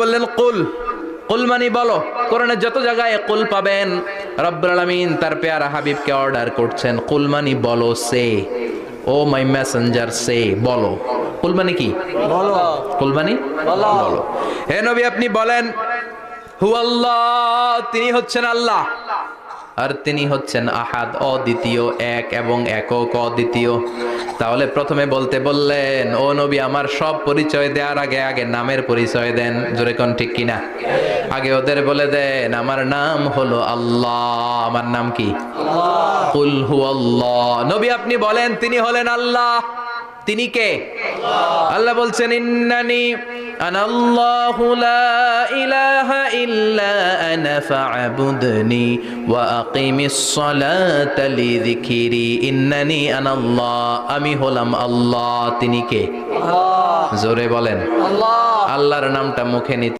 বললেন কুল, কুল মানে বলো। কোরআনের যত জায়গায় কুল পাবেন, রব্বুল আলামিন তার পেয়ারা হাবিবকে অর্ডার করছেন কুল মানে বলো, সে ও মাই মেসেঞ্জার সে, বলো। কুল মানে কি? বলো। কুল মানে বলো। হে নবী আপনি বলেন হু আল্লাহ, তিনি হচ্ছেন আল্লাহ, আর তিনি হচ্ছেন আহাদ, অদ্বিতীয়, এক এবং একক অদ্বিতীয়। তাহলে প্রথমে বলতে বললেন ও নবী আমার সব পরিচয় দেওয়ার আগে আগে নামের পরিচয় দেন, জোরে কোন ঠিক কিনা? আগে ওদের বলে দেন আমার নাম হলো আল্লাহ। আমার নাম কি? কুল হু আল্লাহ। নবী আপনি বলেন তিনি হলেন আল্লাহ। তিনি কে? আল্লাহ বলছেন ইন্নানি আনাল্লাহু লা ইলাহা ইল্লা আনা ফা'বুদনি ওয়া আকিমিস সালাতা লিযিকরি। ইন্নানি আনাল্লাহ, আমি হলাম আল্লাহ। তিনি কে? জোরে বলেন। আল্লাহর নামটা মুখে নিতে